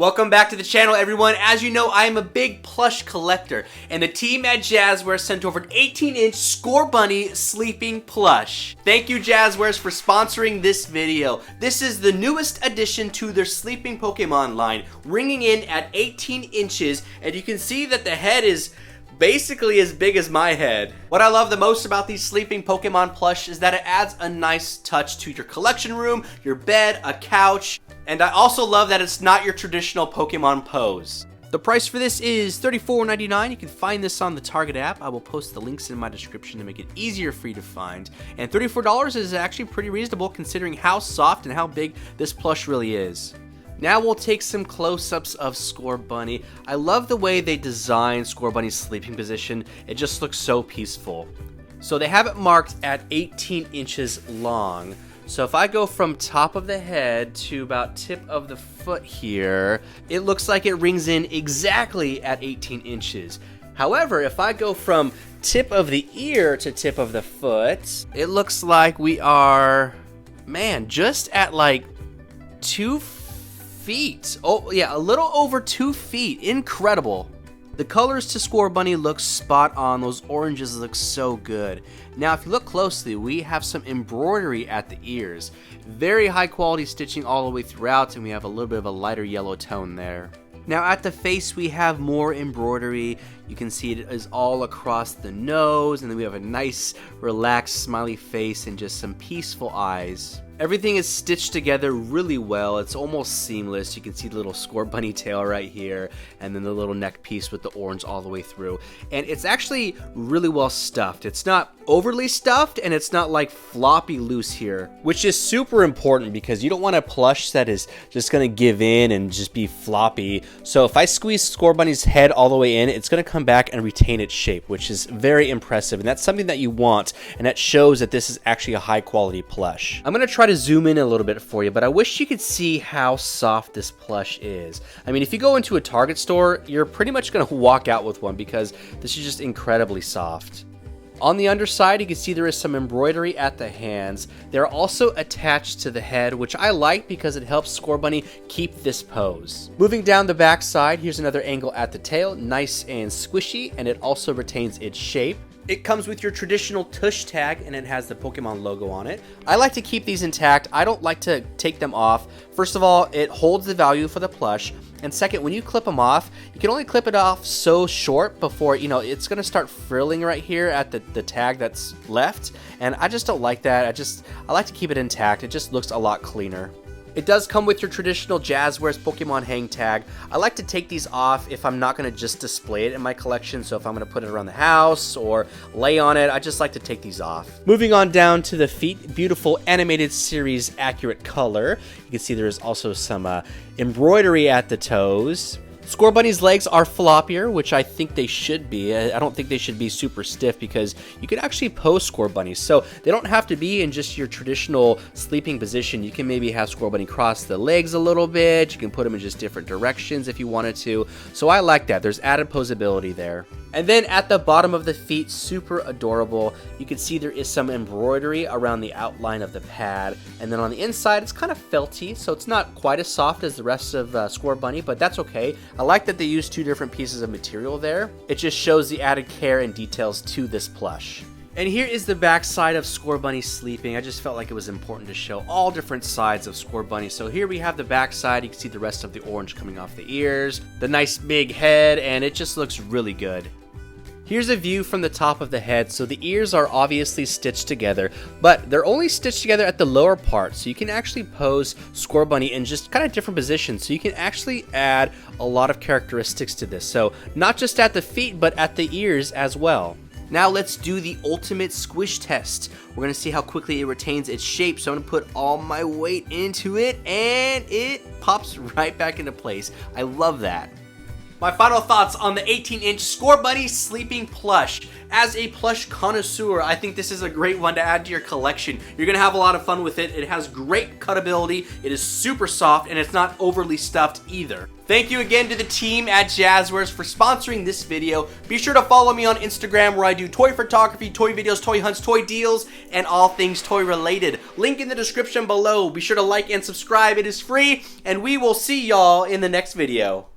Welcome back to the channel, everyone. As you know, I am a big plush collector, and the team at Jazzwares sent over an 18-inch Scorbunny sleeping plush. Thank you, Jazzwares, for sponsoring this video. This is the newest addition to their sleeping Pokemon line, ringing in at 18 inches, and you can see that the head is basically as big as my head. What I love the most about these sleeping Pokemon plush is that it adds a nice touch to your collection room, your bed, a couch, and I also love that it's not your traditional Pokemon pose. The price for this is $34.99. You can find this on the Target app. I will post the links in my description to make it easier for you to find. And $34 is actually pretty reasonable considering how soft and how big this plush really is. Now we'll take some close-ups of Scorbunny. I love the way they designed Scorbunny's sleeping position. It just looks so peaceful. So they have it marked at 18 inches long. So if I go from top of the head to about tip of the foot here, it looks like it rings in exactly at 18 inches. However, if I go from tip of the ear to tip of the foot, it looks like we are, man, just at like 2 feet. Oh yeah, a little over 2 feet. Incredible. The colors to Scorbunny look spot on. Those oranges look so good. Now if you look closely, we have some embroidery at the ears. Very high quality stitching all the way throughout, and we have a little bit of a lighter yellow tone there. Now at the face we have more embroidery. You can see it is all across the nose, and then we have a nice relaxed smiley face and just some peaceful eyes. Everything is stitched together really well. It's almost seamless. You can see the little Scorbunny tail right here, and then the little neck piece with the orange all the way through. And it's actually really well stuffed. It's not overly stuffed, and it's not like floppy loose here, which is super important because you don't want a plush that is just gonna give in and just be floppy. So if I squeeze Scorbunny's head all the way in, it's gonna come back and retain its shape, which is very impressive, and that's something that you want, and that shows that this is actually a high quality plush. I'm gonna try to zoom in a little bit for you, but I wish you could see how soft this plush is. I mean, if you go into a Target store, you're pretty much gonna walk out with one because this is just incredibly soft. On the underside, you can see there is some embroidery at the hands. They're also attached to the head, which I like because it helps Scorbunny keep this pose. Moving down the back side, here's another angle at the tail, nice and squishy, and it also retains its shape. It comes with your traditional tush tag, and it has the Pokemon logo on it. I like to keep these intact. I don't like to take them off. First of all, it holds the value for the plush. And second, when you clip them off, you can only clip it off so short before, you know, it's going to start frilling right here at the tag that's left. And I just don't like that. I like to keep it intact. It just looks a lot cleaner. It does come with your traditional Jazzwares Pokemon hang tag. I like to take these off if I'm not going to just display it in my collection. So if I'm going to put it around the house or lay on it, I just like to take these off. Moving on down to the feet, beautiful animated series accurate color. You can see there's also some embroidery at the toes. Scorbunny's legs are floppier, which I think they should be. I don't think they should be super stiff because you can actually pose Scorbunny. So they don't have to be in just your traditional sleeping position. You can maybe have Scorbunny cross the legs a little bit. You can put them in just different directions if you wanted to. So I like that. There's added posability there. And then at the bottom of the feet, super adorable. You can see there is some embroidery around the outline of the pad. And then on the inside, it's kind of felty, so it's not quite as soft as the rest of Scorbunny, but that's okay. I like that they use 2 different pieces of material there. It just shows the added care and details to this plush. And here is the back side of Scorbunny sleeping. I just felt like it was important to show all different sides of Scorbunny. So here we have the back side. You can see the rest of the orange coming off the ears, the nice big head, and it just looks really good. Here's a view from the top of the head. So the ears are obviously stitched together, but they're only stitched together at the lower part. So you can actually pose Scorbunny in just kind of different positions. So you can actually add a lot of characteristics to this. So not just at the feet, but at the ears as well. Now let's do the ultimate squish test. We're gonna see how quickly it retains its shape. So I'm gonna put all my weight into it, and it pops right back into place. I love that. My final thoughts on the 18-inch Scorbunny Sleeping Plush. As a plush connoisseur, I think this is a great one to add to your collection. You're going to have a lot of fun with it. It has great cutability, it is super soft, and it's not overly stuffed either. Thank you again to the team at Jazzwares for sponsoring this video. Be sure to follow me on Instagram where I do toy photography, toy videos, toy hunts, toy deals, and all things toy related. Link in the description below. Be sure to like and subscribe. It is free, and we will see y'all in the next video.